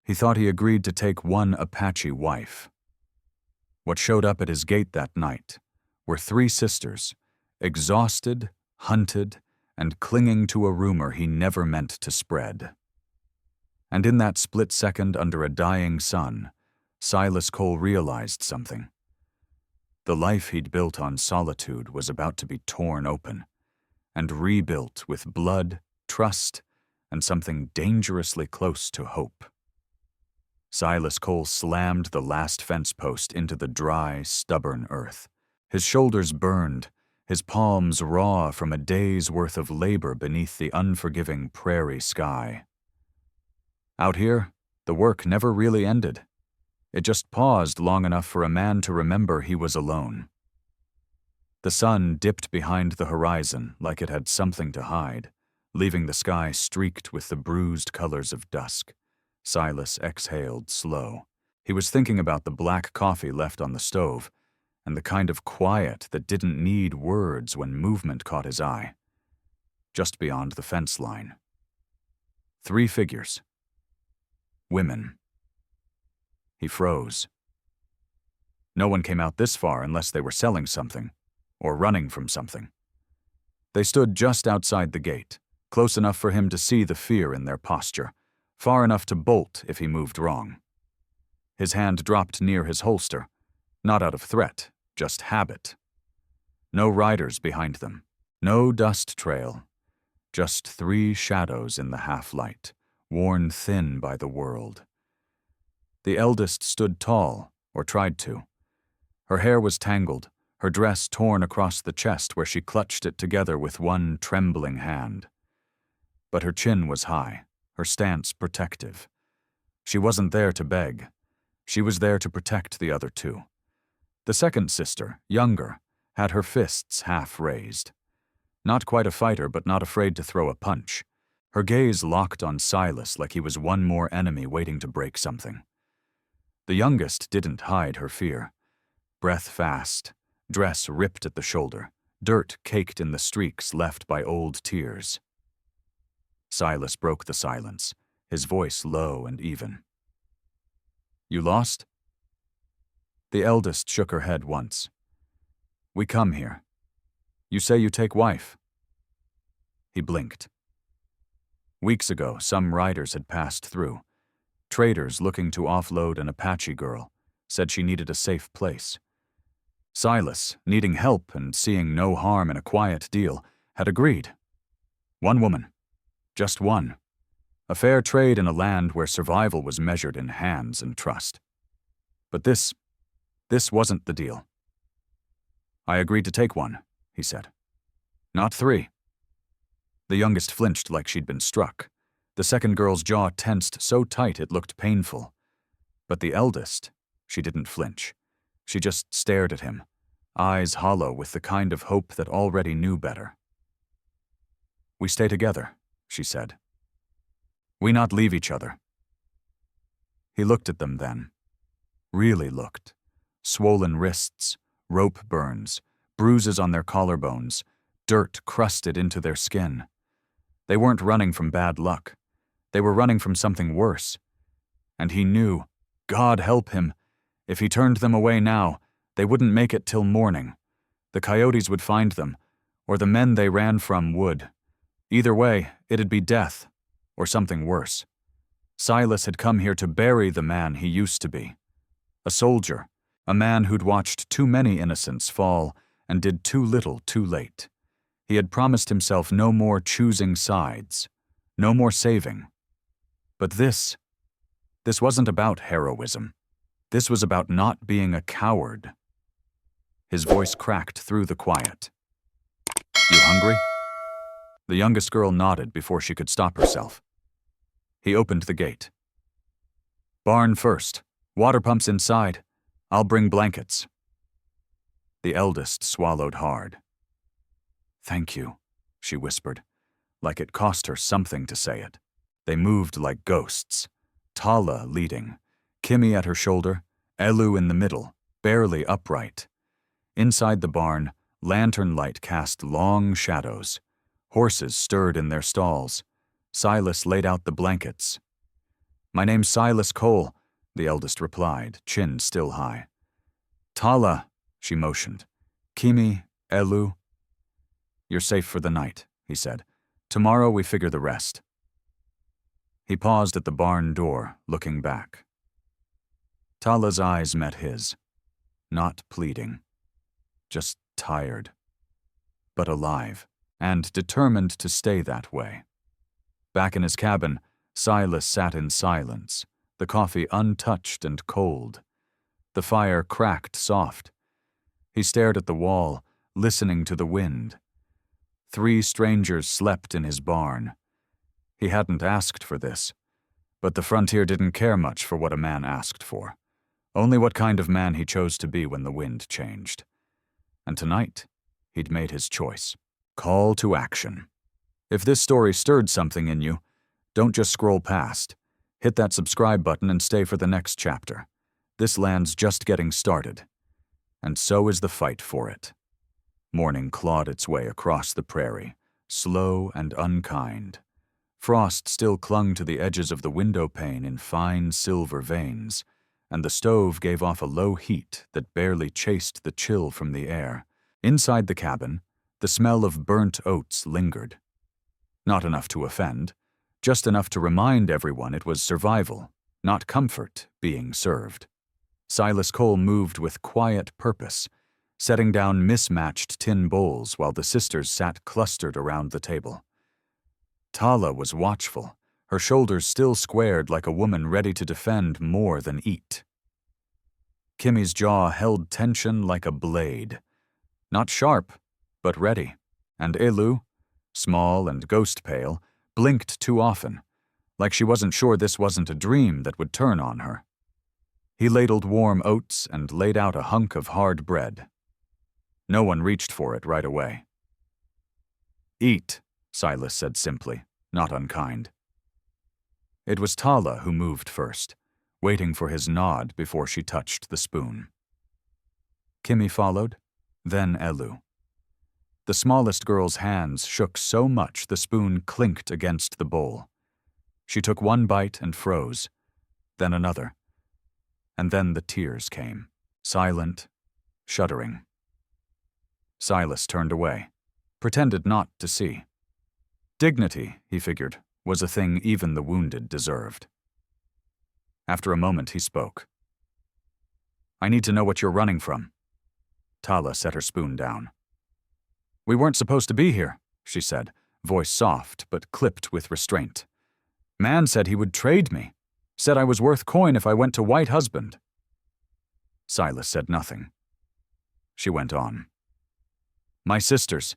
He thought he agreed to take one Apache wife. What showed up at his gate that night were 3 sisters, exhausted, hunted, and clinging to a rumor he never meant to spread. And in that split second under a dying sun, Silas Cole realized something. The life he'd built on solitude was about to be torn open and rebuilt with blood, trust, and something dangerously close to hope. Silas Cole slammed the last fence post into the dry, stubborn earth. His shoulders burned, his palms raw from a day's worth of labor beneath the unforgiving prairie sky. Out here, the work never really ended. It just paused long enough for a man to remember he was alone. The sun dipped behind the horizon like it had something to hide, leaving the sky streaked with the bruised colors of dusk. Silas exhaled slow. He was thinking about the black coffee left on the stove and the kind of quiet that didn't need words when movement caught his eye. Just beyond the fence line. 3 figures. Women. He froze. No one came out this far unless they were selling something, or running from something. They stood just outside the gate, close enough for him to see the fear in their posture, far enough to bolt if he moved wrong. His hand dropped near his holster, not out of threat, just habit. No riders behind them, no dust trail, just 3 shadows in the half-light, worn thin by the world. The eldest stood tall, or tried to. Her hair was tangled, her dress torn across the chest where she clutched it together with one trembling hand. But her chin was high, her stance protective. She wasn't there to beg. She was there to protect the other 2. The second sister, younger, had her fists half raised. Not quite a fighter, but not afraid to throw a punch. Her gaze locked on Silas like he was one more enemy waiting to break something. The youngest didn't hide her fear. Breath fast, dress ripped at the shoulder, dirt caked in the streaks left by old tears. Silas broke the silence, his voice low and even. "You lost?" The eldest shook her head once. "We come here. You say you take wife." He blinked. Weeks ago, some riders had passed through. Traders looking to offload an Apache girl, said she needed a safe place. Silas, needing help and seeing no harm in a quiet deal, had agreed. 1 woman. Just 1. A fair trade in a land where survival was measured in hands and trust. But this wasn't the deal. "I agreed to take 1, he said. "Not 3. The youngest flinched like she'd been struck. The second girl's jaw tensed so tight it looked painful. But the eldest, she didn't flinch. She just stared at him, eyes hollow with the kind of hope that already knew better. "We stay together," she said. "We not leave each other." He looked at them then. Really looked. Swollen wrists, rope burns, bruises on their collarbones, dirt crusted into their skin. They weren't running from bad luck. They were running from something worse. And he knew, God help him, if he turned them away now, they wouldn't make it till morning. The coyotes would find them, or the men they ran from would. Either way, it'd be death, or something worse. Silas had come here to bury the man he used to be. A soldier, a man who'd watched too many innocents fall and did too little too late. He had promised himself no more choosing sides, no more saving. But this wasn't about heroism. This was about not being a coward. His voice cracked through the quiet. "You hungry?" The youngest girl nodded before she could stop herself. He opened the gate. "Barn first. Water pumps inside. I'll bring blankets." The eldest swallowed hard. "Thank you," she whispered, like it cost her something to say it. They moved like ghosts, Tala leading, Kimi at her shoulder, Elu in the middle, barely upright. Inside the barn, lantern light cast long shadows. Horses stirred in their stalls. Silas laid out the blankets. My name's Silas Cole, the eldest replied, chin still high. Tala, she motioned. Kimi, Elu. You're safe for the night, he said. Tomorrow we figure the rest. He paused at the barn door, looking back. Tala's eyes met his, not pleading, just tired, but alive, and determined to stay that way. Back in his cabin, Silas sat in silence, the coffee untouched and cold. The fire cracked soft. He stared at the wall, listening to the wind. 3 strangers slept in his barn. He hadn't asked for this, but the frontier didn't care much for what a man asked for, only what kind of man he chose to be when the wind changed. And tonight, he'd made his choice. Call to action. If this story stirred something in you, don't just scroll past. Hit that subscribe button and stay for the next chapter. This land's just getting started. And so is the fight for it. Morning clawed its way across the prairie, slow and unkind. Frost still clung to the edges of the window pane in fine silver veins, and the stove gave off a low heat that barely chased the chill from the air. Inside the cabin, the smell of burnt oats lingered. Not enough to offend, just enough to remind everyone it was survival, not comfort, being served. Silas Cole moved with quiet purpose, setting down mismatched tin bowls while the sisters sat clustered around the table. Tala was watchful, her shoulders still squared like a woman ready to defend more than eat. Kimi's jaw held tension like a blade. Not sharp, but ready. And Elu, small and ghost-pale, blinked too often, like she wasn't sure this wasn't a dream that would turn on her. He ladled warm oats and laid out a hunk of hard bread. No one reached for it right away. Eat, Silas said simply, not unkind. It was Tala who moved first, waiting for his nod before she touched the spoon. Kimi followed, then Elu. The smallest girl's hands shook so much the spoon clinked against the bowl. She took one bite and froze, then another. And then the tears came, silent, shuddering. Silas turned away, pretended not to see. Dignity, he figured, was a thing even the wounded deserved. After a moment, he spoke. I need to know what you're running from. Tala set her spoon down. We weren't supposed to be here, she said, voice soft but clipped with restraint. Man said he would trade me. Said I was worth coin if I went to White Husband. Silas said nothing. She went on. My sisters,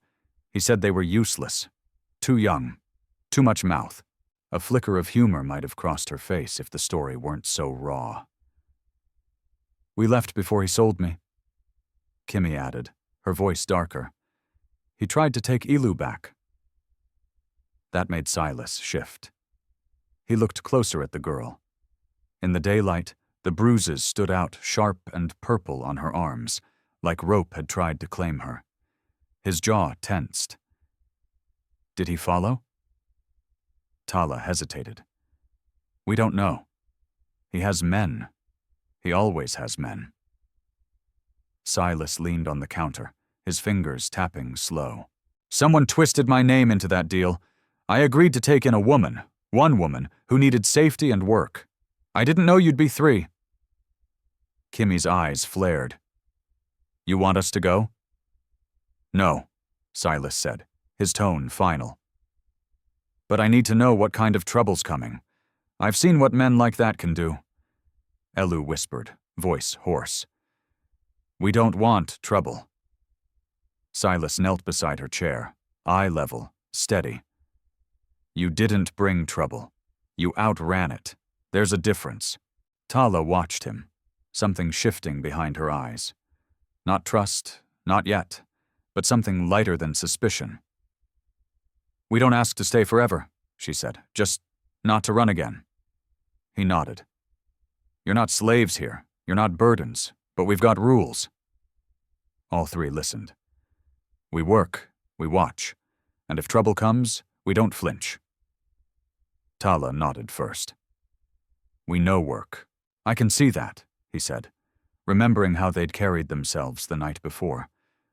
he said they were useless. Too young. Too much mouth. A flicker of humor might have crossed her face if the story weren't so raw. We left before he sold me, Kimi added, her voice darker. He tried to take Elu back. That made Silas shift. He looked closer at the girl. In the daylight, the bruises stood out sharp and purple on her arms, like rope had tried to claim her. His jaw tensed. Did he follow? Tala hesitated. We don't know. He has men. He always has men. Silas leaned on the counter, his fingers tapping slow. Someone twisted my name into that deal. I agreed to take in a woman, one woman, who needed safety and work. I didn't know you'd be 3. Kimi's eyes flared. You want us to go? No, Silas said, his tone final. But I need to know what kind of trouble's coming. I've seen what men like that can do. Elu whispered, voice hoarse. We don't want trouble. Silas knelt beside her chair, eye level, steady. You didn't bring trouble. You outran it. There's a difference. Tala watched him, something shifting behind her eyes. Not trust, not yet, but something lighter than suspicion. We don't ask to stay forever, she said, just not to run again. He nodded. You're not slaves here, you're not burdens, but we've got rules. All 3 listened. We work, we watch, and if trouble comes, we don't flinch. Tala nodded first. "We know work. I can see that," he said, remembering how they'd carried themselves the night before.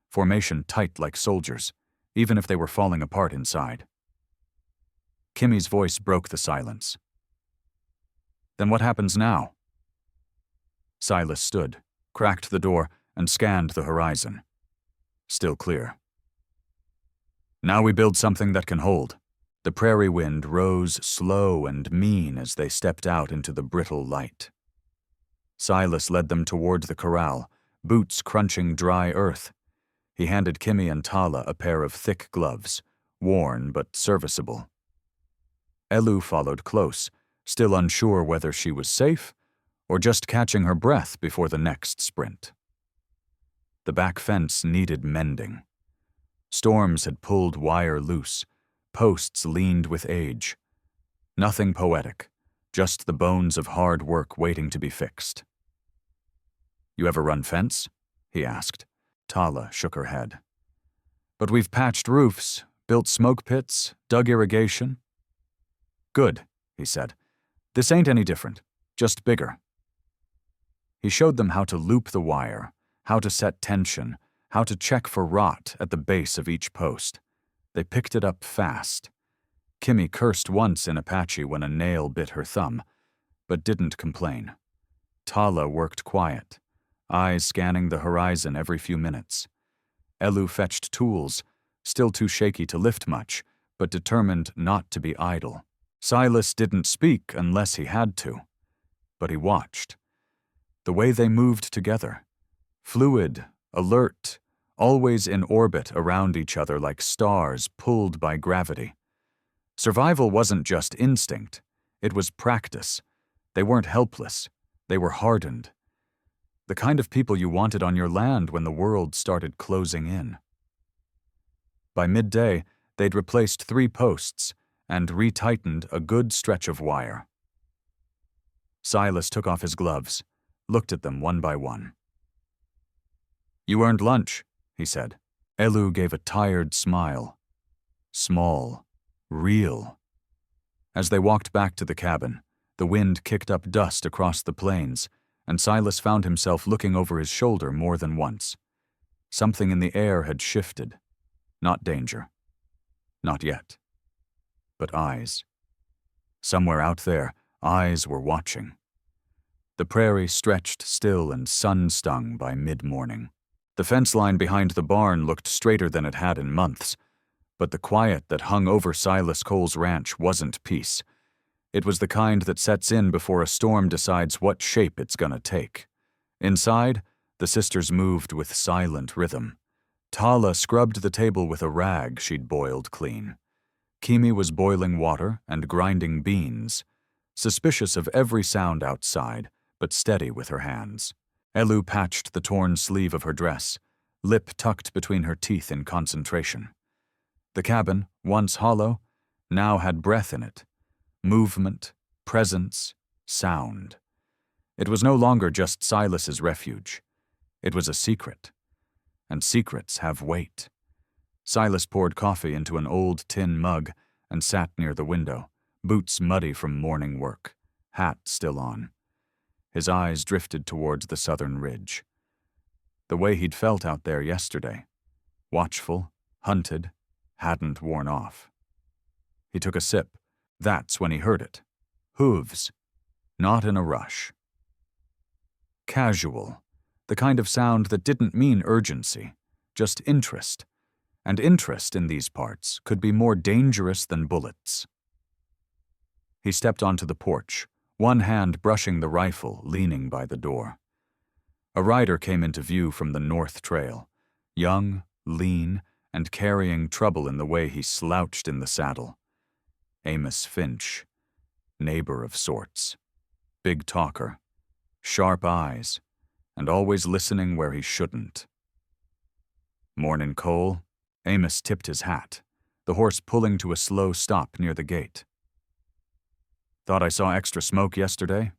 Formation tight like soldiers, even if they were falling apart inside. Kimi's voice broke the silence. "Then what happens now?" Silas stood, cracked the door, and scanned the horizon. Still clear. "Now we build something that can hold." The prairie wind rose slow and mean as they stepped out into the brittle light. Silas led them toward the corral, boots crunching dry earth. He handed Kimi and Tala a pair of thick gloves, worn but serviceable. Elu followed close, still unsure whether she was safe or just catching her breath before the next sprint. The back fence needed mending. Storms had pulled wire loose, posts leaned with age. Nothing poetic, just the bones of hard work waiting to be fixed. "You ever run fence?" he asked. Tala shook her head. "But we've patched roofs, built smoke pits, dug irrigation." "Good," he said. "This ain't any different, just bigger." He showed them how to loop the wire, how to set tension, how to check for rot at the base of each post. They picked it up fast. Kimi cursed once in Apache when a nail bit her thumb, but didn't complain. Tala worked quiet, eyes scanning the horizon every few minutes. Elu fetched tools, still too shaky to lift much, but determined not to be idle. Silas didn't speak unless he had to, but he watched. The way they moved together, fluid, alert, always in orbit around each other like stars pulled by gravity. Survival wasn't just instinct, it was practice. They weren't helpless, they were hardened. The kind of people you wanted on your land when the world started closing in. By midday, they'd replaced 3 posts and retightened a good stretch of wire. Silas took off his gloves, looked at them one by one. "You earned lunch," he said. Elu gave a tired smile. Small, real. As they walked back to the cabin, the wind kicked up dust across the plains, and Silas found himself looking over his shoulder more than once. Something in the air had shifted. Not danger. Not yet. But eyes. Somewhere out there, eyes were watching. The prairie stretched still and sun-stung by mid-morning. The fence line behind the barn looked straighter than it had in months, but the quiet that hung over Silas Cole's ranch wasn't peace. It was the kind that sets in before a storm decides what shape it's gonna take. Inside, the sisters moved with silent rhythm. Tala scrubbed the table with a rag she'd boiled clean. Kimi was boiling water and grinding beans, suspicious of every sound outside, but steady with her hands. Elu patched the torn sleeve of her dress, lip tucked between her teeth in concentration. The cabin, once hollow, now had breath in it. Movement, presence, sound. It was no longer just Silas's refuge. It was a secret. And secrets have weight. Silas poured coffee into an old tin mug and sat near the window, boots muddy from morning work, hat still on. His eyes drifted towards the southern ridge. The way he'd felt out there yesterday. Watchful, hunted, hadn't worn off. He took a sip. That's when he heard it. Hooves. Not in a rush. Casual. The kind of sound that didn't mean urgency, just interest. And interest in these parts could be more dangerous than bullets. He stepped onto the porch, one hand brushing the rifle, leaning by the door. A rider came into view from the north trail, young, lean, and carrying trouble in the way he slouched in the saddle. Amos Finch, neighbor of sorts. Big talker, sharp eyes, and always listening where he shouldn't. "Mornin', Cole." Amos tipped his hat, the horse pulling to a slow stop near the gate. "Thought I saw extra smoke yesterday.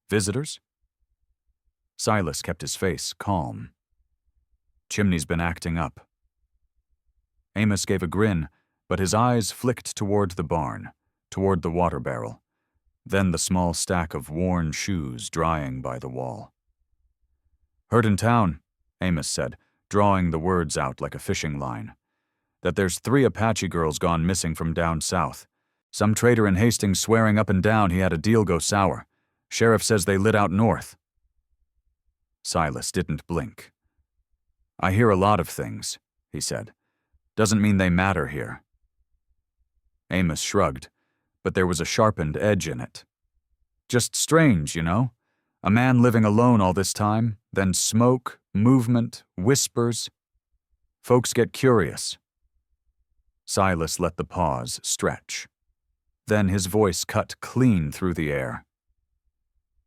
Visitors?" Silas kept his face calm. "Chimney's been acting up." Amos gave a grin, but his eyes flicked toward the barn, toward the water barrel. then the small stack of worn shoes drying by the wall. "Heard in town," Amos said, drawing the words out like a fishing line, "that there's 3 Apache girls gone missing from down south. Some trader in Hastings swearing up and down he had a deal go sour. Sheriff says they lit out north." Silas didn't blink. "I hear a lot of things," he said. "Doesn't mean they matter here." Amos shrugged, but there was a sharpened edge in it. "Just strange, you know? A man living alone all this time, then smoke, movement, whispers. Folks get curious." Silas let the pause stretch. Then his voice cut clean through the air.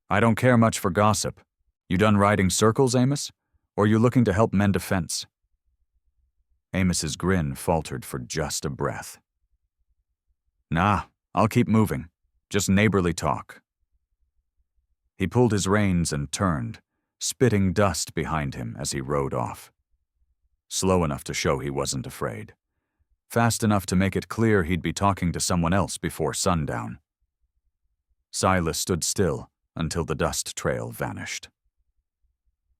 "I don't care much for gossip. You done riding circles, Amos? Or you looking to help mend a fence?" Amos's grin faltered for just a breath. "Nah, I'll keep moving. Just neighborly talk." He pulled his reins and turned, spitting dust behind him as he rode off. Slow enough to show he wasn't afraid. Fast enough to make it clear he'd be talking to someone else before sundown. Silas stood still until the dust trail vanished.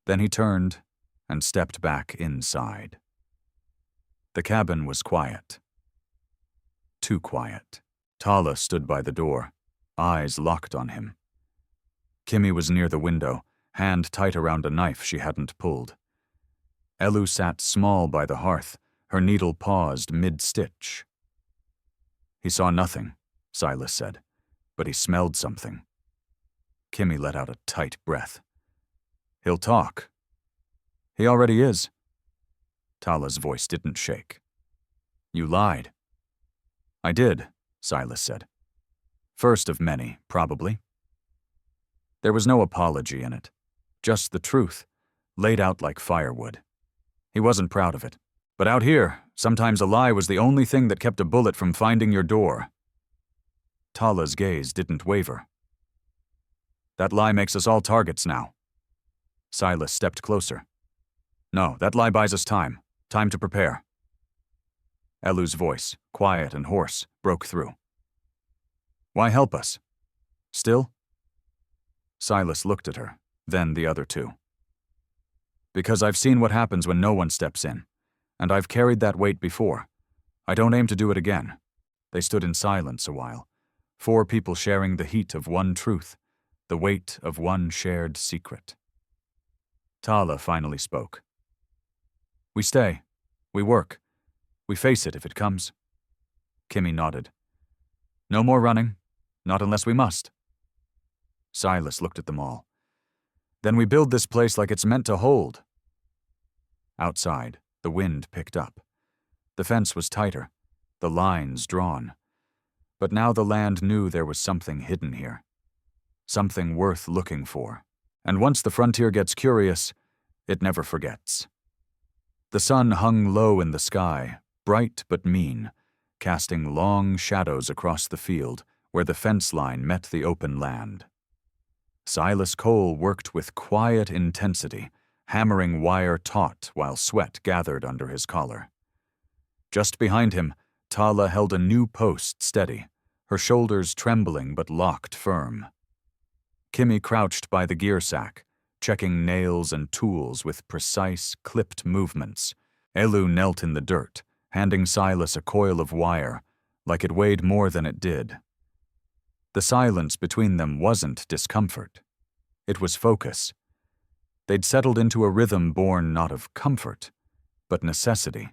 Then he turned and stepped back inside. The cabin was quiet. Too quiet. Tala stood by the door, eyes locked on him. Kimi was near the window, hand tight around a knife she hadn't pulled. Elu sat small by the hearth, her needle paused mid-stitch. He saw nothing, Silas said, but he smelled something. Kimi let out a tight breath. "He'll talk." "He already is." Tala's voice didn't shake. "You lied." "I did," Silas said. "First of many, probably." There was no apology in it, just the truth, laid out like firewood. He wasn't proud of it. But out here, sometimes a lie was the only thing that kept a bullet from finding your door. Tala's gaze didn't waver. "That lie makes us all targets now." Silas stepped closer. "No, that lie buys us time. Time to prepare." Elu's voice, quiet and hoarse, broke through. "Why help us? Still?" Silas looked at her, then the other two. "Because I've seen what happens when no one steps in. And I've carried that weight before. I don't aim to do it again." They stood in silence a while, 4 people sharing the heat of one truth, the weight of one shared secret. Tala finally spoke. "We stay. We work. We face it if it comes." Kimi nodded. "No more running. Not unless we must." Silas looked at them all. "Then we build this place like it's meant to hold." Outside, the wind picked up. The fence was tighter, the lines drawn. But now the land knew there was something hidden here. Something worth looking for. And once the frontier gets curious, it never forgets. The sun hung low in the sky, bright but mean, casting long shadows across the field where the fence line met the open land. Silas Cole worked with quiet intensity, hammering wire taut while sweat gathered under his collar. Just behind him, Tala held a new post steady, her shoulders trembling but locked firm. Kimi crouched by the gear sack, checking nails and tools with precise, clipped movements. Elu knelt in the dirt, handing Silas a coil of wire, like it weighed more than it did. The silence between them wasn't discomfort. It was focus. They'd settled into a rhythm born not of comfort, but necessity.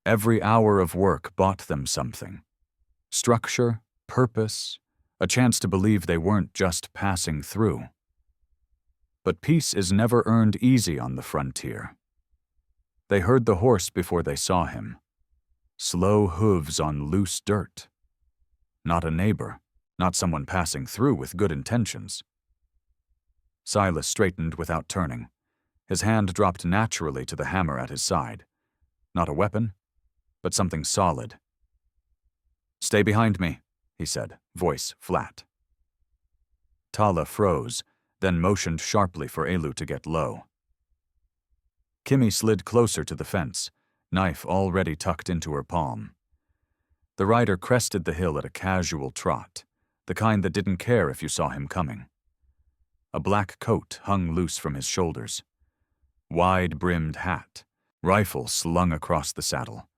Every hour of work bought them something. Structure, purpose, a chance to believe they weren't just passing through. But peace is never earned easy on the frontier. They heard the horse before they saw him. Slow hooves on loose dirt. Not a neighbor, not someone passing through with good intentions. Silas straightened without turning. His hand dropped naturally to the hammer at his side. Not a weapon, but something solid. "Stay behind me," he said, voice flat. Tala froze, then motioned sharply for Elu to get low. Kimi slid closer to the fence, knife already tucked into her palm. The rider crested the hill at a casual trot, the kind that didn't care if you saw him coming. A black coat hung loose from his shoulders. Wide-brimmed hat, rifle slung across the saddle.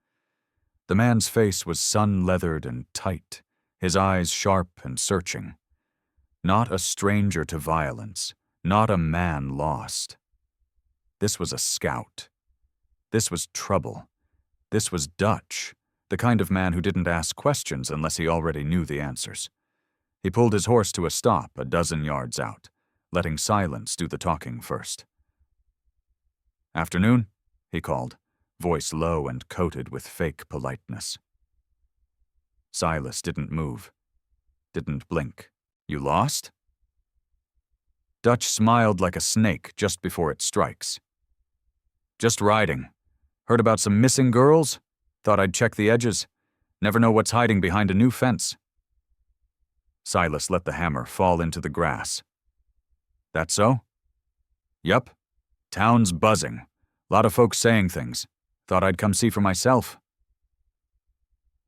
The man's face was sun-leathered and tight, his eyes sharp and searching. Not a stranger to violence, not a man lost. This was a scout. This was trouble. This was Dutch, the kind of man who didn't ask questions unless he already knew the answers. He pulled his horse to a stop a dozen yards out, letting silence do the talking first. "Afternoon," he called, voice low and coated with fake politeness. Silas didn't move, didn't blink. "You lost?" Dutch smiled like a snake just before it strikes. "Just riding. Heard about some missing girls? Thought I'd check the edges. Never know what's hiding behind a new fence." Silas let the hammer fall into the grass. "That so?" "Yup. Town's buzzing. Lot of folks saying things. Thought I'd come see for myself."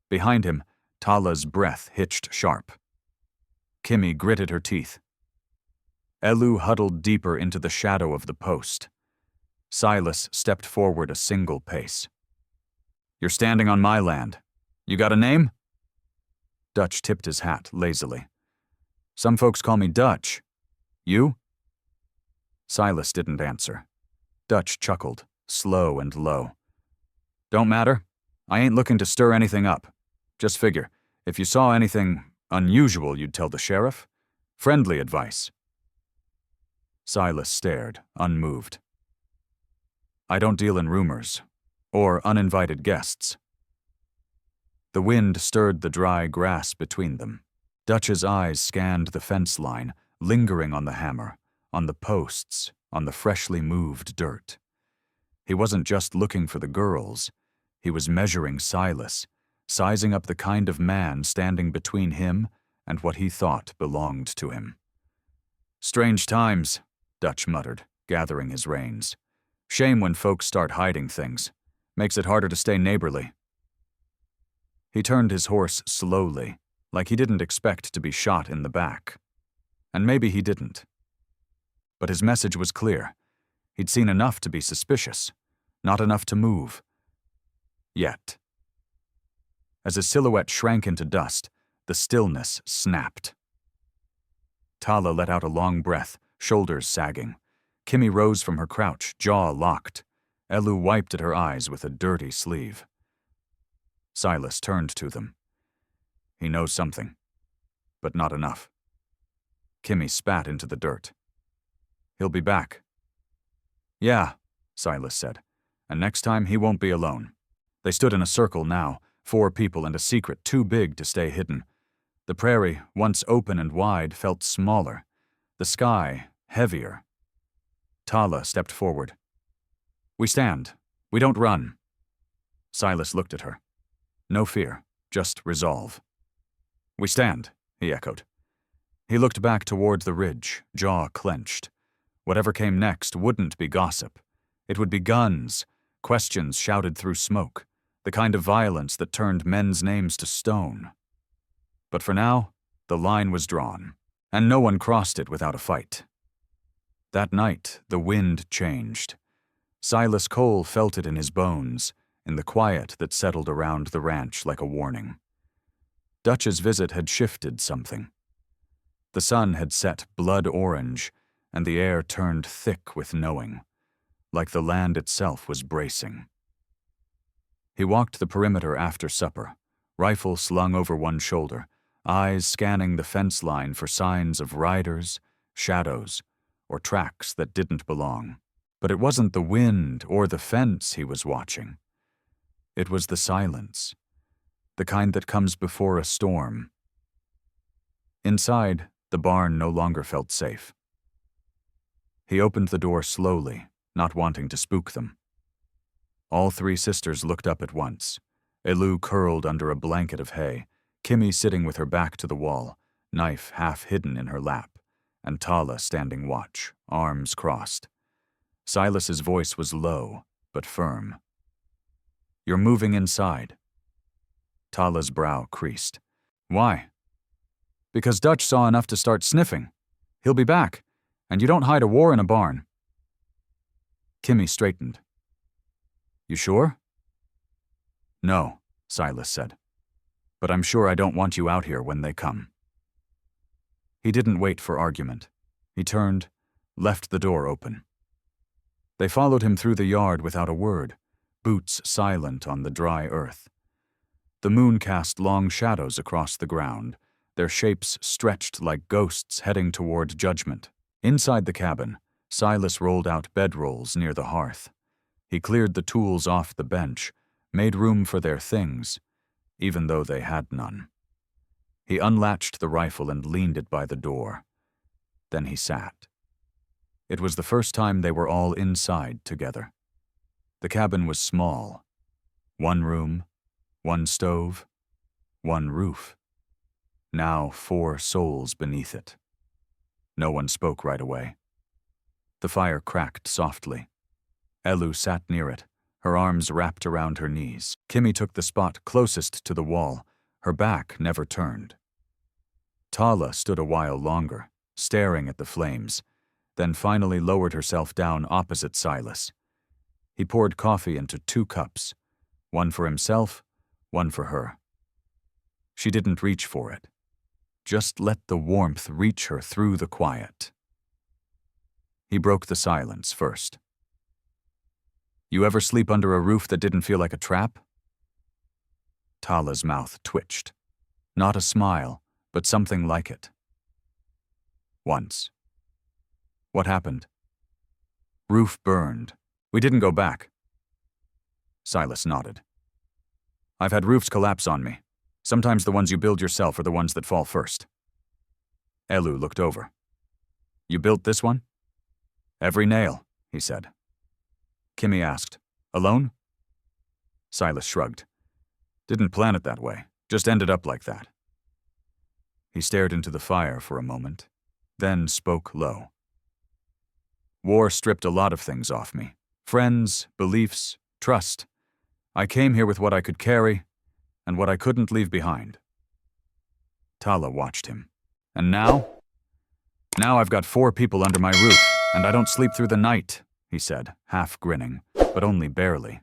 Behind him, Tala's breath hitched sharp. Kimi gritted her teeth. Elu huddled deeper into the shadow of the post. Silas stepped forward a single pace. "You're standing on my land. You got a name?" Dutch tipped his hat lazily. "Some folks call me Dutch. You?" Silas didn't answer. Dutch chuckled, slow and low. "Don't matter. I ain't looking to stir anything up. Just figure, if you saw anything unusual, you'd tell the sheriff. Friendly advice." Silas stared, unmoved. "I don't deal in rumors, or uninvited guests." The wind stirred the dry grass between them. Dutch's eyes scanned the fence line, lingering on the hammer, on the posts, on the freshly moved dirt. He wasn't just looking for the girls. He was measuring Silas, sizing up the kind of man standing between him and what he thought belonged to him. "Strange times," Dutch muttered, gathering his reins. "Shame when folks start hiding things. Makes it harder to stay neighborly." He turned his horse slowly, like he didn't expect to be shot in the back. And maybe he didn't. But his message was clear. He'd seen enough to be suspicious, not enough to move. Yet. As his silhouette shrank into dust, the stillness snapped. Tala let out a long breath, shoulders sagging. Kimi rose from her crouch, jaw locked. Elu wiped at her eyes with a dirty sleeve. Silas turned to them. He knows something, but not enough. Kimi spat into the dirt. "He'll be back." "Yeah," Silas said, "and next time he won't be alone." They stood in a circle now, 4 people and a secret too big to stay hidden. The prairie, once open and wide, felt smaller. The sky, heavier. Tala stepped forward. "We stand. We don't run." Silas looked at her. No fear, just resolve. "We stand," he echoed. He looked back toward the ridge, jaw clenched. Whatever came next wouldn't be gossip. It would be guns, questions shouted through smoke, the kind of violence that turned men's names to stone. But for now, the line was drawn, and no one crossed it without a fight. That night, the wind changed. Silas Cole felt it in his bones, in the quiet that settled around the ranch like a warning. Dutch's visit had shifted something. The sun had set blood orange, and the air turned thick with knowing, like the land itself was bracing. He walked the perimeter after supper, rifle slung over one shoulder, eyes scanning the fence line for signs of riders, shadows, or tracks that didn't belong. But it wasn't the wind or the fence he was watching. It was the silence, the kind that comes before a storm. Inside, the barn no longer felt safe. He opened the door slowly, not wanting to spook them. All 3 sisters looked up at once, Elu curled under a blanket of hay, Kimi sitting with her back to the wall, knife half hidden in her lap, and Tala standing watch, arms crossed. Silas's voice was low, but firm. "You're moving inside." Tala's brow creased. "Why?" Because Dutch saw enough to start sniffing. He'll be back, and you don't hide a war in a barn. Kimi straightened. You sure? No, Silas said. But I'm sure I don't want you out here when they come. He didn't wait for argument. He turned, left the door open. They followed him through the yard without a word, boots silent on the dry earth. The moon cast long shadows across the ground, their shapes stretched like ghosts heading toward judgment. Inside the cabin, Silas rolled out bedrolls near the hearth. He cleared the tools off the bench, made room for their things, even though they had none. He unlatched the rifle and leaned it by the door. Then he sat. It was the first time they were all inside together. The cabin was small. One room, one stove, one roof. Now 4 souls beneath it. No one spoke right away. The fire cracked softly. Elu sat near it, her arms wrapped around her knees. Kimi took the spot closest to the wall, her back never turned. Tala stood a while longer, staring at the flames, then finally lowered herself down opposite Silas. He poured coffee into 2 cups, one for himself, one for her. She didn't reach for it. Just let the warmth reach her through the quiet. He broke the silence first. You ever sleep under a roof that didn't feel like a trap? Tala's mouth twitched. Not a smile, but something like it. Once. What happened? Roof burned. We didn't go back. Silas nodded. I've had roofs collapse on me. Sometimes the ones you build yourself are the ones that fall first. Elu looked over. You built this one? Every nail, he said. Kimi asked, alone? Silas shrugged. Didn't plan it that way, just ended up like that. He stared into the fire for a moment, then spoke low. War stripped a lot of things off me. Friends, beliefs, trust. I came here with what I could carry and what I couldn't leave behind. Tala watched him. And now? Now I've got 4 people under my roof, and I don't sleep through the night, he said, half grinning, but only barely.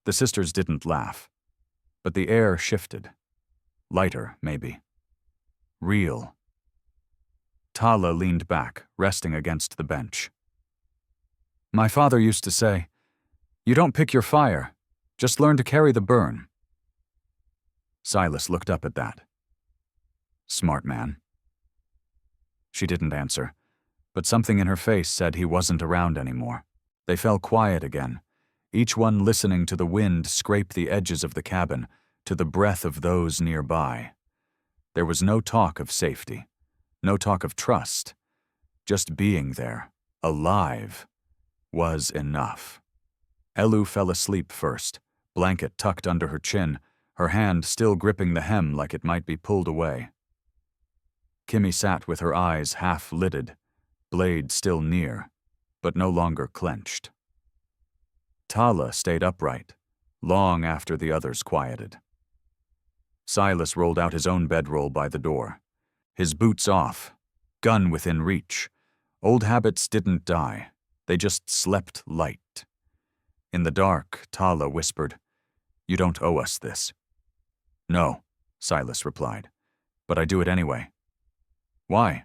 The sisters didn't laugh, but the air shifted. Lighter, maybe. Real. Tala leaned back, resting against the bench. My father used to say, you don't pick your fire, just learn to carry the burn. Silas looked up at that. Smart man. She didn't answer, but something in her face said he wasn't around anymore. They fell quiet again, each one listening to the wind scrape the edges of the cabin, to the breath of those nearby. There was no talk of safety, no talk of trust. Just being there, alive, was enough. Elu fell asleep first, blanket tucked under her chin, her hand still gripping the hem like it might be pulled away. Kimi sat with her eyes half-lidded, blade still near, but no longer clenched. Tala stayed upright, long after the others quieted. Silas rolled out his own bedroll by the door. His boots off, gun within reach. Old habits didn't die, they just slept light. In the dark, Tala whispered, You don't owe us this. No, Silas replied, but I do it anyway. Why?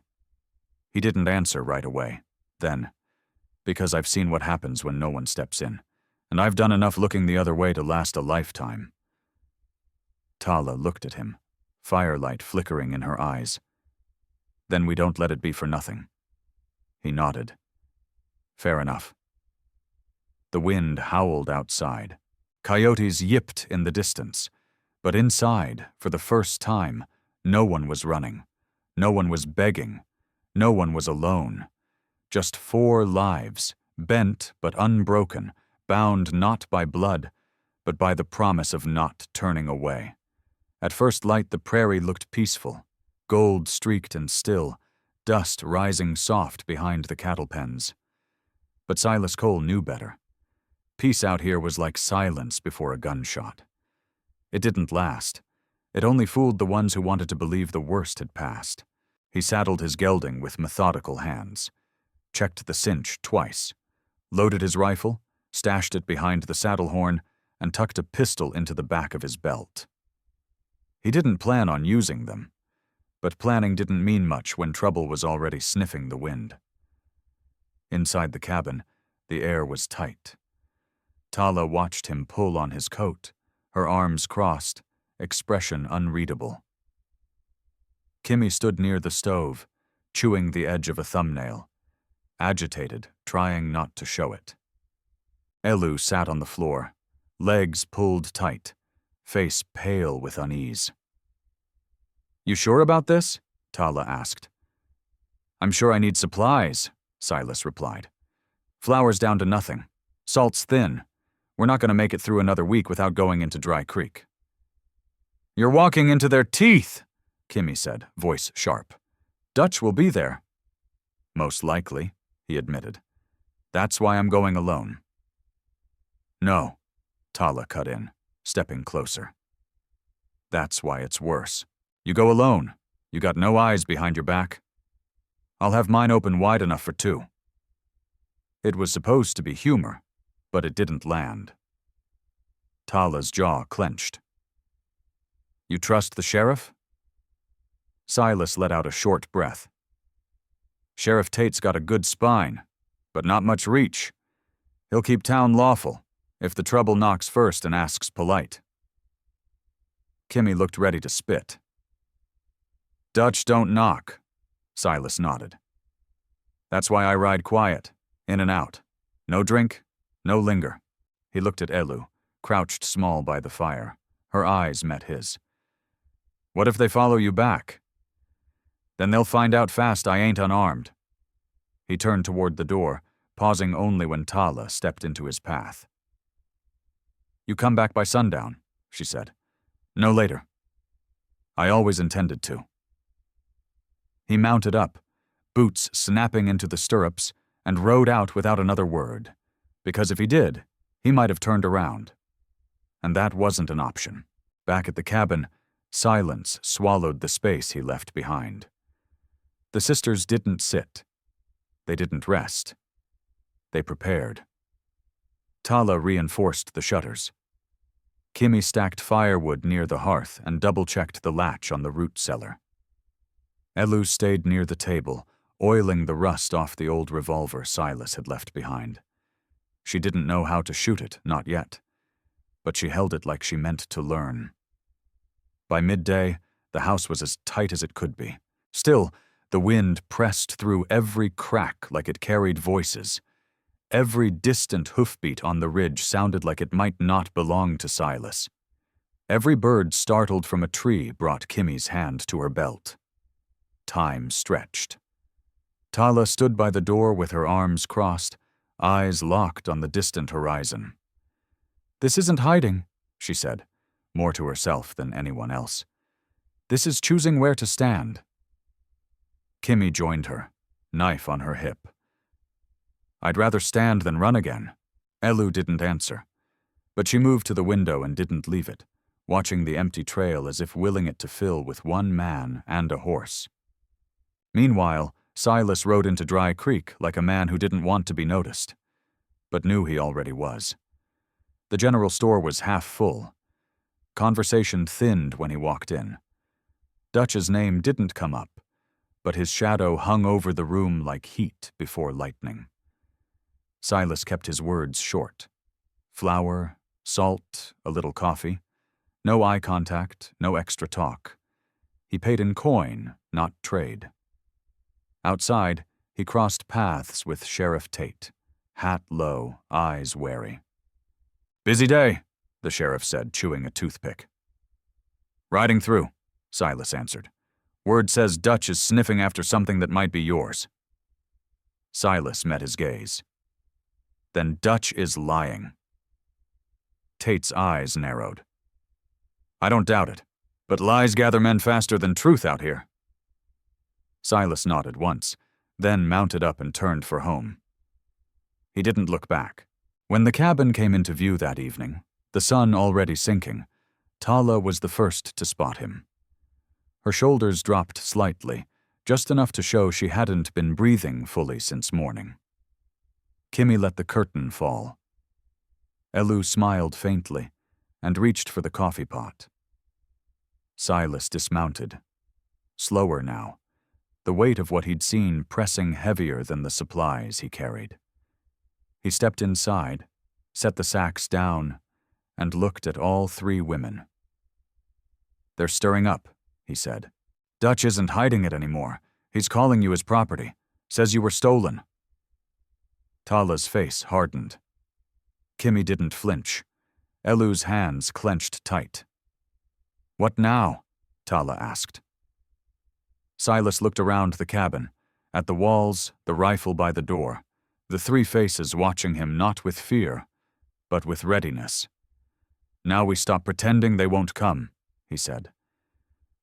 He didn't answer right away. Then, because I've seen what happens when no one steps in, and I've done enough looking the other way to last a lifetime. Tala looked at him, firelight flickering in her eyes. Then we don't let it be for nothing. He nodded. Fair enough. The wind howled outside. Coyotes yipped in the distance. But inside, for the first time, no one was running. No one was begging. No one was alone. Just 4 lives, bent but unbroken, bound not by blood, but by the promise of not turning away. At first light, the prairie looked peaceful, gold-streaked and still, dust rising soft behind the cattle pens. But Silas Cole knew better. Peace out here was like silence before a gunshot. It didn't last, It only fooled the ones who wanted to believe the worst had passed. He saddled his gelding with methodical hands, checked the cinch twice, loaded his rifle, stashed it behind the saddle horn, and tucked a pistol into the back of his belt. He didn't plan on using them, but planning didn't mean much when trouble was already sniffing the wind. Inside the cabin, the air was tight. Tala watched him pull on his coat, her arms crossed, expression unreadable. Kimi stood near the stove, chewing the edge of a thumbnail, agitated, trying not to show it. Elu sat on the floor, legs pulled tight, face pale with unease. "You sure about this?" Tala asked. "I'm sure I need supplies," Silas replied. "Flour's down to nothing. Salt's thin. We're not going to make it through another week without going into Dry Creek." "You're walking into their teeth," Kimi said, voice sharp. "Dutch will be there." "Most likely," he admitted. "That's why I'm going alone." "No," Tala cut in, stepping closer. "That's why it's worse. You go alone. You got no eyes behind your back. I'll have mine open wide enough for two." It was supposed to be humor, but it didn't land. Tala's jaw clenched. "You trust the sheriff?" Silas let out a short breath. "Sheriff Tate's got a good spine, but not much reach. He'll keep town lawful, if the trouble knocks first and asks polite." Kimi looked ready to spit. "Dutch don't knock," Silas nodded. "That's why I ride quiet, in and out. No drink, no linger." He looked at Elu, crouched small by the fire. Her eyes met his. "What if they follow you back? Then they'll find out fast I ain't unarmed." He turned toward the door, pausing only when Tala stepped into his path. "You come back by sundown," she said. "No later." "I always intended to." He mounted up, boots snapping into the stirrups, and rode out without another word, because if he did, he might have turned around. And that wasn't an option. Back at the cabin, silence swallowed the space he left behind. The sisters didn't sit. They didn't rest. They prepared. Tala reinforced the shutters. Kimi stacked firewood near the hearth and double-checked the latch on the root cellar. Elu stayed near the table, oiling the rust off the old revolver Silas had left behind. She didn't know how to shoot it, not yet, but she held it like she meant to learn. By midday, the house was as tight as it could be. Still, the wind pressed through every crack like it carried voices. Every distant hoofbeat on the ridge sounded like it might not belong to Silas. Every bird startled from a tree brought Kimi's hand to her belt. Time stretched. Tala stood by the door with her arms crossed, eyes locked on the distant horizon. "This isn't hiding," she said, more to herself than anyone else. "This is choosing where to stand." Kimi joined her, knife on her hip. "I'd rather stand than run again." Elu didn't answer, but she moved to the window and didn't leave it, watching the empty trail as if willing it to fill with one man and a horse. Meanwhile, Silas rode into Dry Creek like a man who didn't want to be noticed, but knew he already was. The general store was half full. Conversation thinned when he walked in. Dutch's name didn't come up, but his shadow hung over the room like heat before lightning. Silas kept his words short. Flour, salt, a little coffee. No eye contact, no extra talk. He paid in coin, not trade. Outside, he crossed paths with Sheriff Tate, hat low, eyes wary. "Busy day," the sheriff said, chewing a toothpick. "Riding through," Silas answered. "Word says Dutch is sniffing after something that might be yours." Silas met his gaze. "Then Dutch is lying." Tate's eyes narrowed. "I don't doubt it, but lies gather men faster than truth out here." Silas nodded once, then mounted up and turned for home. He didn't look back. When the cabin came into view that evening, the sun already sinking, Tala was the first to spot him. Her shoulders dropped slightly, just enough to show she hadn't been breathing fully since morning. Kimi let the curtain fall. Elu smiled faintly and reached for the coffee pot. Silas dismounted. Slower now, the weight of what he'd seen pressing heavier than the supplies he carried. He stepped inside, set the sacks down, and looked at all three women. "They're stirring up," he said. "Dutch isn't hiding it anymore. He's calling you his property. Says you were stolen." Tala's face hardened. Kimi didn't flinch. Elu's hands clenched tight. "What now?" Tala asked. Silas looked around the cabin, at the walls, the rifle by the door, the three faces watching him not with fear, but with readiness. "Now we stop pretending they won't come," he said.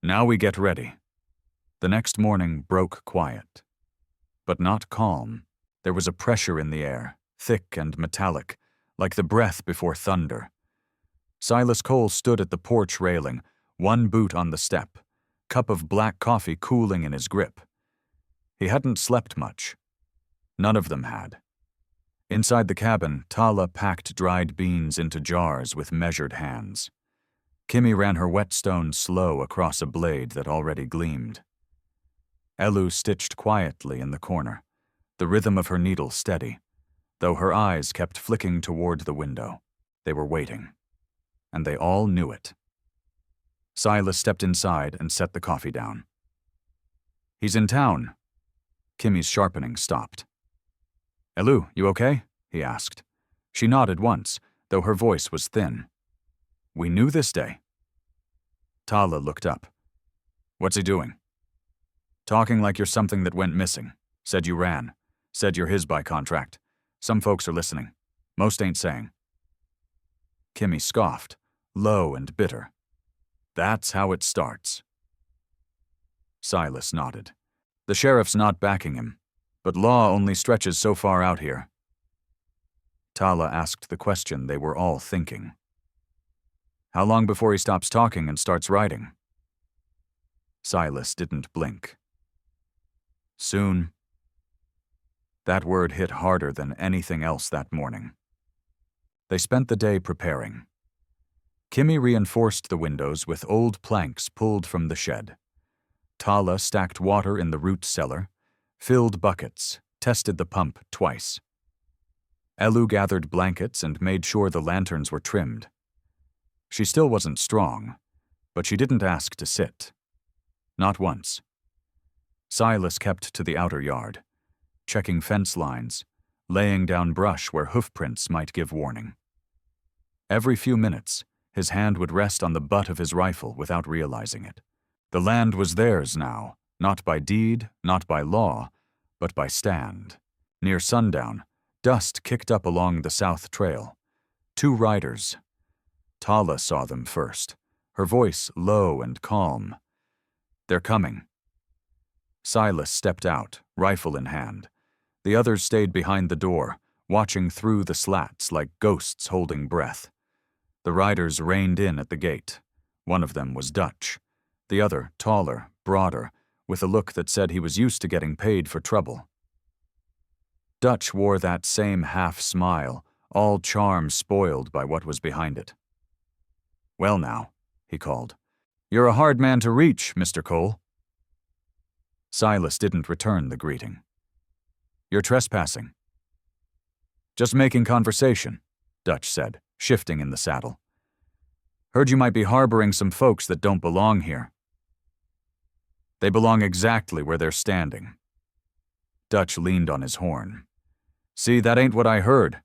"Now we get ready." The next morning broke quiet, but not calm. There was a pressure in the air, thick and metallic, like the breath before thunder. Silas Cole stood at the porch railing, one boot on the step, cup of black coffee cooling in his grip. He hadn't slept much. None of them had. Inside the cabin, Tala packed dried beans into jars with measured hands. Kimi ran her whetstone slow across a blade that already gleamed. Elu stitched quietly in the corner, the rhythm of her needle steady, though her eyes kept flicking toward the window. They were waiting. And they all knew it. Silas stepped inside and set the coffee down. "He's in town." Kimi's sharpening stopped. "Elu, you okay?" he asked. She nodded once, though her voice was thin. "We knew this day." Tala looked up. "What's he doing?" "Talking like you're something that went missing. Said you ran. Said you're his by contract. Some folks are listening. Most ain't saying." Kimi scoffed, low and bitter. "That's how it starts." Silas nodded. "The sheriff's not backing him, but law only stretches so far out here." Tala asked the question they were all thinking. "How long before he stops talking and starts writing?" Silas didn't blink. "Soon." That word hit harder than anything else that morning. They spent the day preparing. Kimi reinforced the windows with old planks pulled from the shed. Tala stacked water in the root cellar, filled buckets, tested the pump twice. Elu gathered blankets and made sure the lanterns were trimmed. She still wasn't strong, but she didn't ask to sit. Not once. Silas kept to the outer yard, checking fence lines, laying down brush where hoofprints might give warning. Every few minutes, his hand would rest on the butt of his rifle without realizing it. The land was theirs now, not by deed, not by law, but by stand. Near sundown, dust kicked up along the south trail. 2 riders. Tala saw them first, her voice low and calm. "They're coming." Silas stepped out, rifle in hand. The others stayed behind the door, watching through the slats like ghosts holding breath. The riders reined in at the gate. One of them was Dutch. The other, taller, broader, with a look that said he was used to getting paid for trouble. Dutch wore that same half-smile, all charm spoiled by what was behind it. "Well now," he called. "You're a hard man to reach, Mr. Cole." Silas didn't return the greeting. "You're trespassing." "Just making conversation," Dutch said, shifting in the saddle. "Heard you might be harboring some folks that don't belong here." "They belong exactly where they're standing." Dutch leaned on his horn. "See, that ain't what I heard.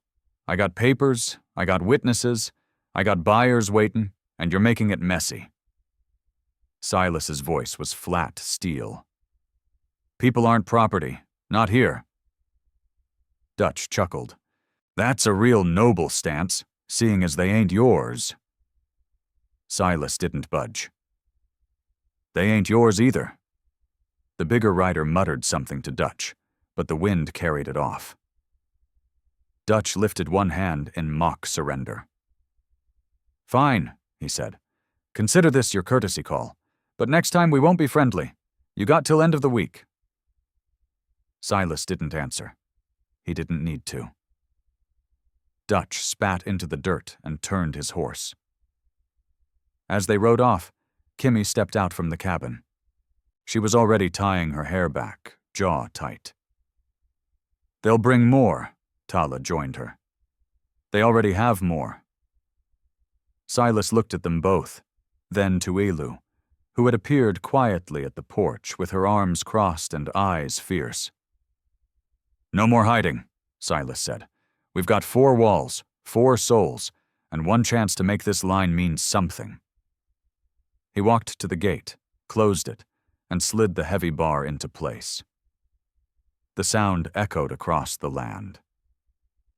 I got papers, I got witnesses, I got buyers waiting, and you're making it messy." Silas's voice was flat steel. "People aren't property, not here." Dutch chuckled. "That's a real noble stance, seeing as they ain't yours." Silas didn't budge. "They ain't yours either." The bigger rider muttered something to Dutch, but the wind carried it off. Dutch lifted one hand in mock surrender. "Fine," he said. Consider this your courtesy call, but next time we won't be friendly. You got till end of the week." Silas didn't answer. He didn't need to. Dutch spat into the dirt and turned his horse. As they rode off, Kimi stepped out from the cabin. She was already tying her hair back, jaw tight. "They'll bring more," Tala joined her. "They already have more." Silas looked at them both, then to Elu, who had appeared quietly at the porch with her arms crossed and eyes fierce. "No more hiding," Silas said. "We've got 4 walls, 4 souls, and 1 chance to make this line mean something." He walked to the gate, closed it, and slid the heavy bar into place. The sound echoed across the land.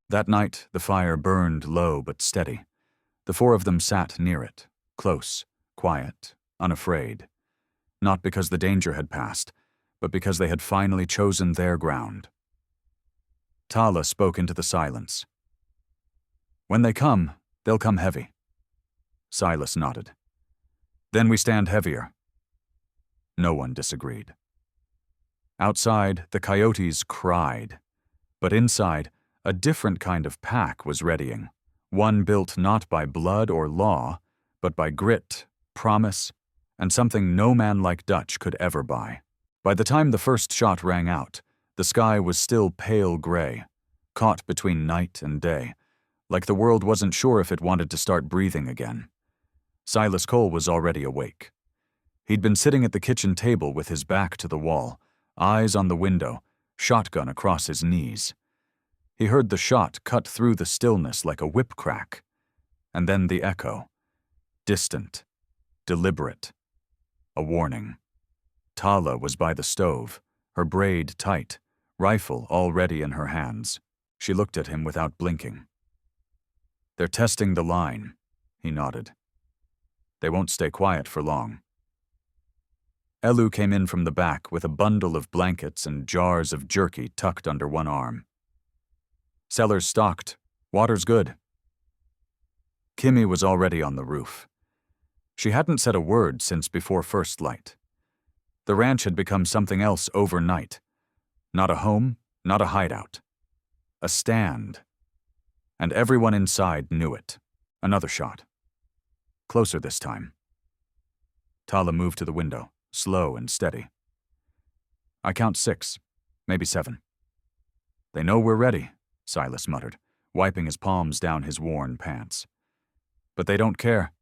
That night, the fire burned low but steady. The 4 of them sat near it, close, quiet, unafraid. Not because the danger had passed, but because they had finally chosen their ground. Tala spoke into the silence. "When they come, they'll come heavy." Silas nodded. "Then we stand heavier." No one disagreed. Outside, the coyotes cried, but inside, a different kind of pack was readying, one built not by blood or law, but by grit, promise, and something no man like Dutch could ever buy. By the time the first shot rang out, the sky was still pale gray, caught between night and day, like the world wasn't sure if it wanted to start breathing again. Silas Cole was already awake. He'd been sitting at the kitchen table with his back to the wall, eyes on the window, shotgun across his knees. He heard the shot cut through the stillness like a whip crack, and then the echo. Distant, deliberate. A warning. Tala was by the stove, her braid tight, rifle already in her hands. She looked at him without blinking. "They're testing the line," he nodded. "They won't stay quiet for long." Elu came in from the back with a bundle of blankets and jars of jerky tucked under one arm. "Cellar's stocked. Water's good." Kimi was already on the roof. She hadn't said a word since before first light. The ranch had become something else overnight. Not a home, not a hideout. A stand. And everyone inside knew it. Another shot. Closer this time. Tala moved to the window, slow and steady. "I count 6, maybe 7. "They know we're ready," Silas muttered, wiping his palms down his worn pants. "But they don't care."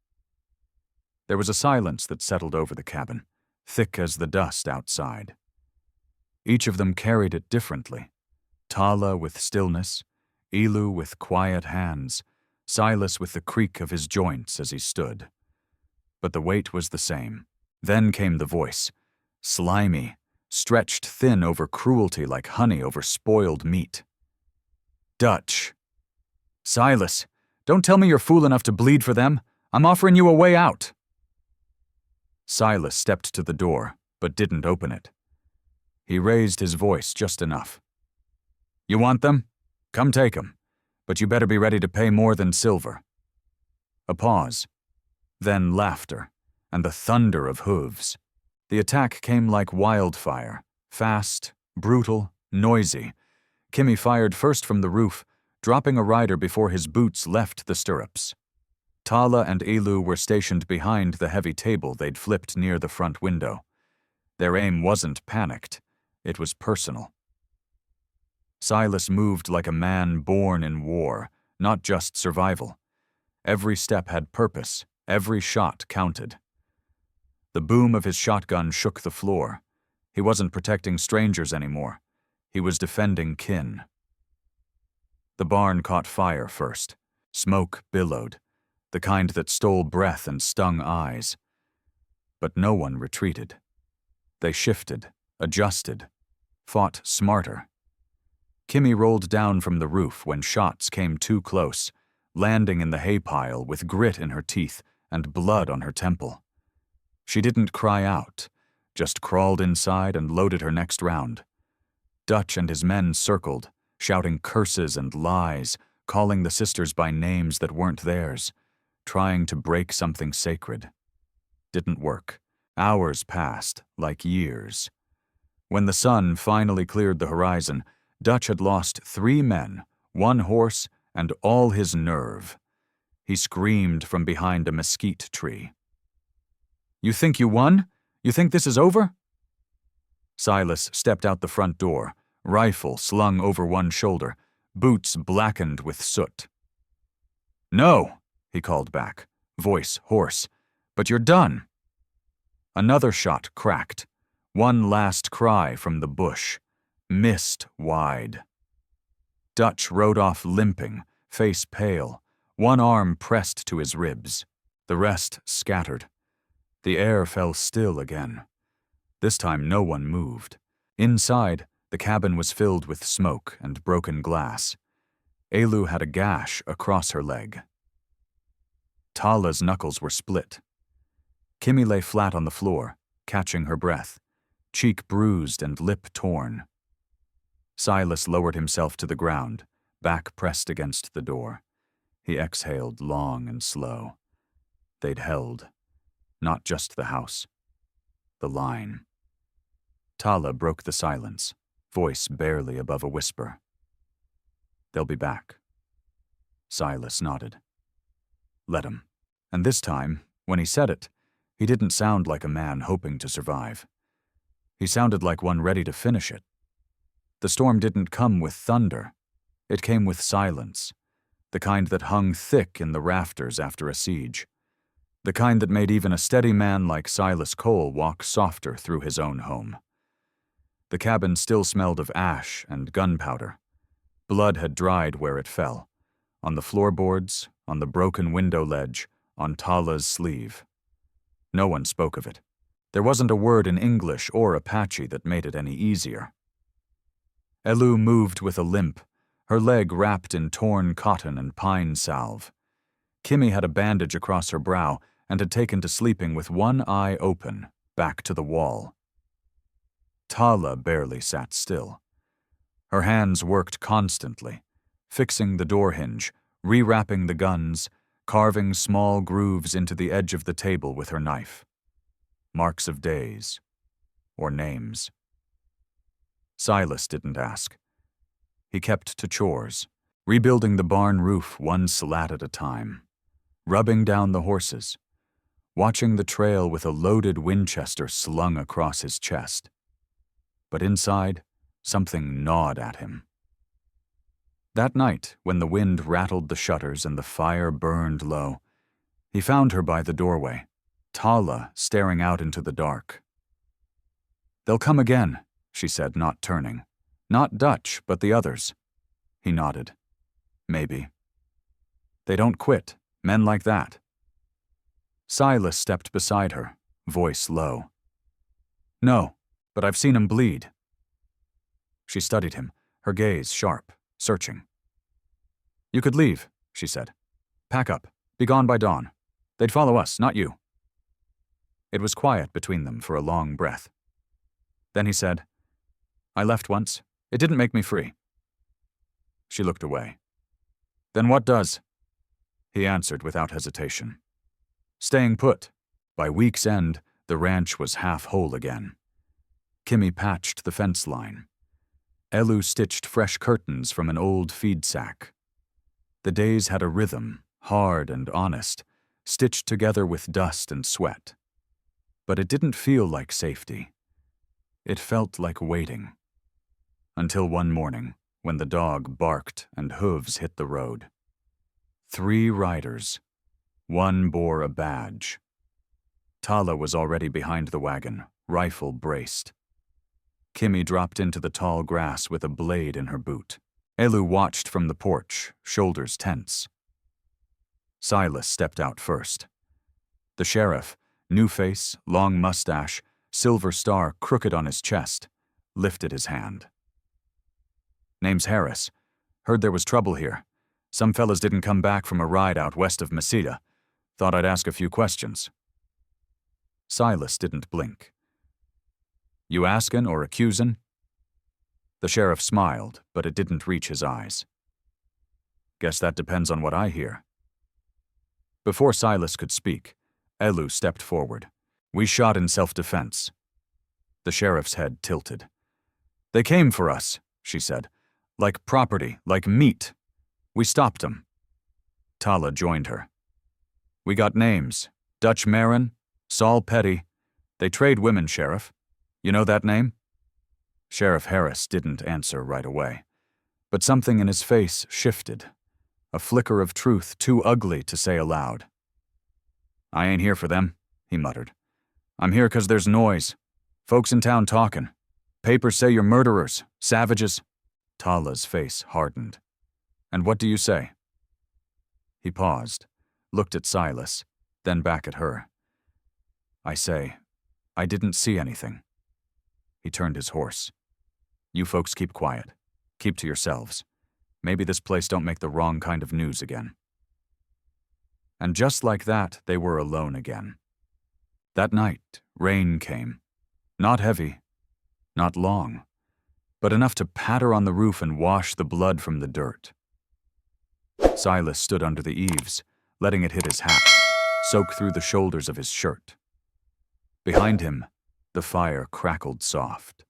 There was a silence that settled over the cabin, thick as the dust outside. Each of them carried it differently. Tala with stillness, Elu with quiet hands, Silas with the creak of his joints as he stood. But the weight was the same. Then came the voice, slimy, stretched thin over cruelty like honey over spoiled meat. "Dutch. Silas, don't tell me you're fool enough to bleed for them. I'm offering you a way out." Silas stepped to the door, but didn't open it. He raised his voice just enough. "You want them? Come take 'em. But you better be ready to pay more than silver." A pause. Then laughter, and the thunder of hooves. The attack came like wildfire, fast, brutal, noisy. Kimi fired first from the roof, dropping a rider before his boots left the stirrups. Tala and Elu were stationed behind the heavy table they'd flipped near the front window. Their aim wasn't panicked, it was personal. Silas moved like a man born in war, not just survival. Every step had purpose, every shot counted. The boom of his shotgun shook the floor. He wasn't protecting strangers anymore. He was defending kin. The barn caught fire first. Smoke billowed, the kind that stole breath and stung eyes. But no one retreated. They shifted, adjusted, fought smarter. Kimi rolled down from the roof when shots came too close, landing in the hay pile with grit in her teeth and blood on her temple. She didn't cry out, just crawled inside and loaded her next round. Dutch and his men circled, shouting curses and lies, calling the sisters by names that weren't theirs, trying to break something sacred. Didn't work. Hours passed, like years. When the sun finally cleared the horizon, Dutch had lost 3 men, 1 horse, and all his nerve. He screamed from behind a mesquite tree. "You think you won? You think this is over?" Silas stepped out the front door, rifle slung over one shoulder, boots blackened with soot. "No," he called back, voice hoarse, "but you're done." Another shot cracked, one last cry from the bush, missed wide. Dutch rode off limping, face pale, one arm pressed to his ribs, the rest scattered. The air fell still again. This time no one moved. Inside, the cabin was filled with smoke and broken glass. Elu had a gash across her leg. Tala's knuckles were split. Kimi lay flat on the floor, catching her breath, cheek bruised and lip torn. Silas lowered himself to the ground, back pressed against the door. He exhaled long and slow. They'd held. Not just the house. The line. Tala broke the silence, voice barely above a whisper. "They'll be back." Silas nodded. "Let 'em." And this time, when he said it, he didn't sound like a man hoping to survive. He sounded like one ready to finish it. The storm didn't come with thunder. It came with silence, the kind that hung thick in the rafters after a siege, the kind that made even a steady man like Silas Cole walk softer through his own home. The cabin still smelled of ash and gunpowder. Blood had dried where it fell, on the floorboards, on the broken window ledge, on Tala's sleeve. No one spoke of it. There wasn't a word in English or Apache that made it any easier. Elu moved with a limp, her leg wrapped in torn cotton and pine salve. Kimi had a bandage across her brow and had taken to sleeping with one eye open, back to the wall. Tala barely sat still. Her hands worked constantly, fixing the door hinge, rewrapping the guns, carving small grooves into the edge of the table with her knife. Marks of days, or names. Silas didn't ask. He kept to chores, rebuilding the barn roof one slat at a time, rubbing down the horses, watching the trail with a loaded Winchester slung across his chest. But inside, something gnawed at him. That night, when the wind rattled the shutters and the fire burned low, he found her by the doorway, Tala staring out into the dark. "They'll come again," she said, not turning. "Not Dutch, but the others." He nodded. "Maybe. They don't quit, men like that." Silas stepped beside her, voice low. "No, but I've seen him bleed." She studied him, her gaze sharp, searching. "You could leave," she said. "Pack up. Be gone by dawn. They'd follow us, not you." It was quiet between them for a long breath. Then he said, "I left once. It didn't make me free." She looked away. "Then what does?" He answered without hesitation. "Staying put." By week's end, the ranch was half whole again. Kimi patched the fence line. Elu stitched fresh curtains from an old feed sack. The days had a rhythm, hard and honest, stitched together with dust and sweat. But it didn't feel like safety. It felt like waiting. Until one morning, when the dog barked and hooves hit the road. 3 riders. One bore a badge. Tala was already behind the wagon, rifle braced. Kimi dropped into the tall grass with a blade in her boot. Elu watched from the porch, shoulders tense. Silas stepped out first. The sheriff, new face, long mustache, silver star crooked on his chest, lifted his hand. "Name's Harris. Heard there was trouble here. Some fellas didn't come back from a ride out west of Mesita. Thought I'd ask a few questions." Silas didn't blink. "You askin' or accusin'?" The sheriff smiled, but it didn't reach his eyes. "Guess that depends on what I hear." Before Silas could speak, Elu stepped forward, We shot in self-defense. The sheriff's head tilted. They came for us, she said. Like property, like meat. We stopped them. Tala joined her. We got names. Dutch Marin, Saul Petty. They trade women, Sheriff. You know that name? Sheriff Harris didn't answer right away. But something in his face shifted. A flicker of truth too ugly to say aloud. I ain't here for them, he muttered. I'm here 'cause there's noise. Folks in town talking. Papers say you're murderers, savages. Tala's face hardened. And what do you say? He paused, looked at Silas, then back at her. I say, I didn't see anything. He turned his horse. You folks keep quiet. Keep to yourselves. Maybe this place don't make the wrong kind of news again. And just like that, they were alone again. That night, rain came. Not heavy, not long, but enough to patter on the roof and wash the blood from the dirt. Silas stood under the eaves, letting it hit his hat, soak through the shoulders of his shirt. Behind him, the fire crackled soft.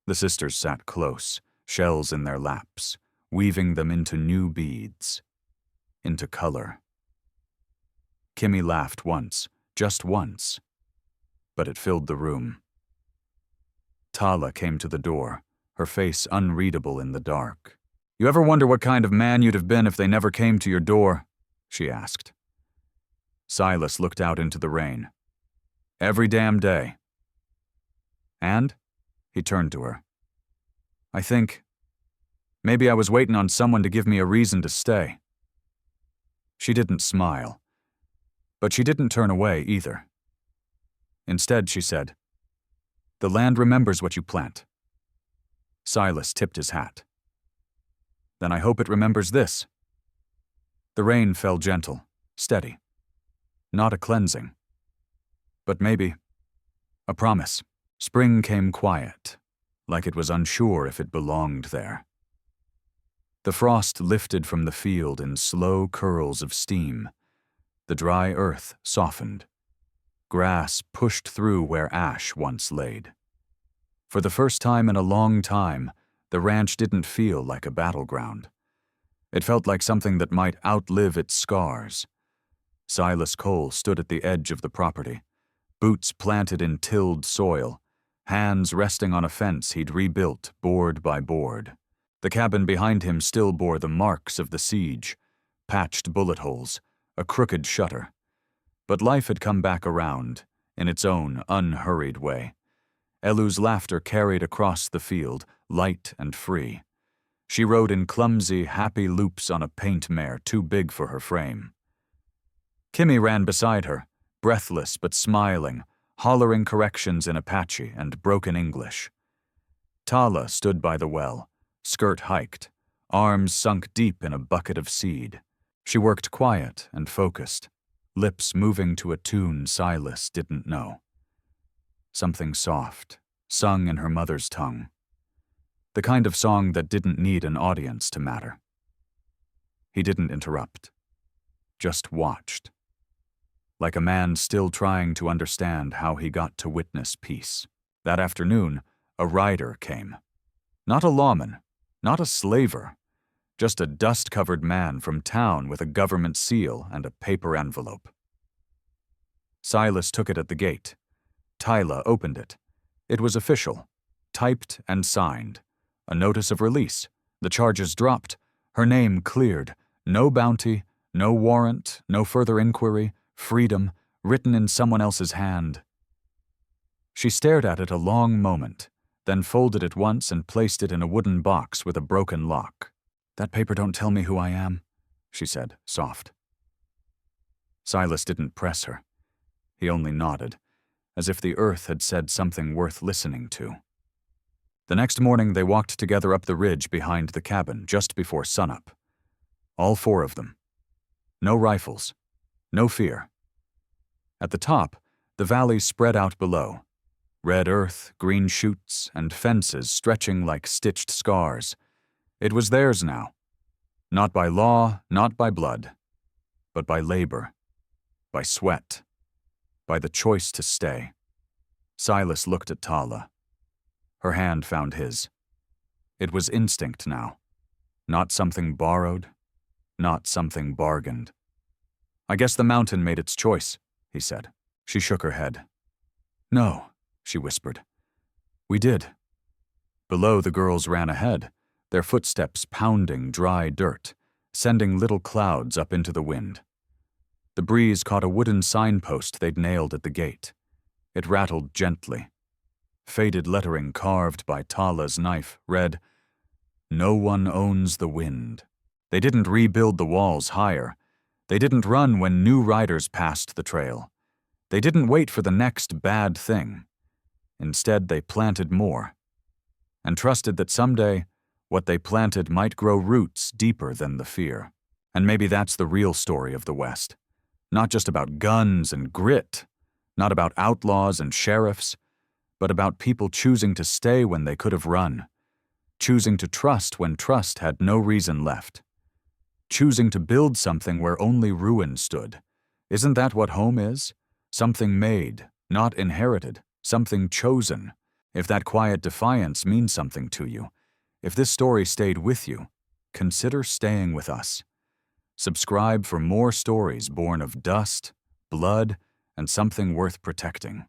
The sisters sat close, shells in their laps, weaving them into new beads, into color. Kimi laughed once, just once, but it filled the room. Tala came to the door, her face unreadable in the dark. You ever wonder what kind of man you'd have been if they never came to your door? She asked. Silas looked out into the rain. Every damn day. And? He turned to her. I think maybe I was waiting on someone to give me a reason to stay. She didn't smile, but she didn't turn away either. Instead, she said, The land remembers what you plant. Silas tipped his hat. Then I hope it remembers this. The rain fell gentle, steady. Not a cleansing. But maybe a promise. Spring came quiet, like it was unsure if it belonged there. The frost lifted from the field in slow curls of steam. The dry earth softened. Grass pushed through where ash once laid. For the first time in a long time, the ranch didn't feel like a battleground. It felt like something that might outlive its scars. Silas Cole stood at the edge of the property, boots planted in tilled soil, hands resting on a fence he'd rebuilt board by board. The cabin behind him still bore the marks of the siege, patched bullet holes, a crooked shutter. But life had come back around, in its own unhurried way. Elu's laughter carried across the field, light and free. She rode in clumsy, happy loops on a paint mare too big for her frame. Kimi ran beside her, breathless but smiling, hollering corrections in Apache and broken English. Tala stood by the well, skirt hiked, arms sunk deep in a bucket of seed. She worked quiet and focused, lips moving to a tune Silas didn't know. Something soft, sung in her mother's tongue. The kind of song that didn't need an audience to matter. He didn't interrupt, just watched. Like a man still trying to understand how he got to witness peace. That afternoon, a rider came. Not a lawman, not a slaver, just a dust-covered man from town with a government seal and a paper envelope. Silas took it at the gate. Tala opened it. It was official, typed and signed. A notice of release. The charges dropped. Her name cleared. No bounty, no warrant, no further inquiry. Freedom, written in someone else's hand. She stared at it a long moment, then folded it once and placed it in a wooden box with a broken lock. That paper don't tell me who I am, she said, soft. Silas didn't press her. He only nodded, as if the earth had said something worth listening to. The next morning they walked together up the ridge behind the cabin just before sunup. All four of them. No rifles. No fear. At the top, the valley spread out below. Red earth, green shoots, and fences stretching like stitched scars. It was theirs now. Not by law, not by blood, but by labor, by sweat, by the choice to stay. Silas looked at Tala. Her hand found his. It was instinct now. Not something borrowed, not something bargained. "I guess the mountain made its choice," he said. She shook her head. "No," she whispered. "We did." Below, the girls ran ahead, their footsteps pounding dry dirt, sending little clouds up into the wind. The breeze caught a wooden signpost they'd nailed at the gate. It rattled gently. Faded lettering carved by Tala's knife read, "No one owns the wind." They didn't rebuild the walls higher. They didn't run when new riders passed the trail. They didn't wait for the next bad thing. Instead, they planted more, and trusted that someday what they planted might grow roots deeper than the fear. And maybe that's the real story of the West. Not just about guns and grit, not about outlaws and sheriffs, but about people choosing to stay when they could have run, choosing to trust when trust had no reason left, choosing to build something where only ruin stood. Isn't that what home is? Something made, not inherited, something chosen. If that quiet defiance means something to you, if this story stayed with you, consider staying with us. Subscribe for more stories born of dust, blood, and something worth protecting.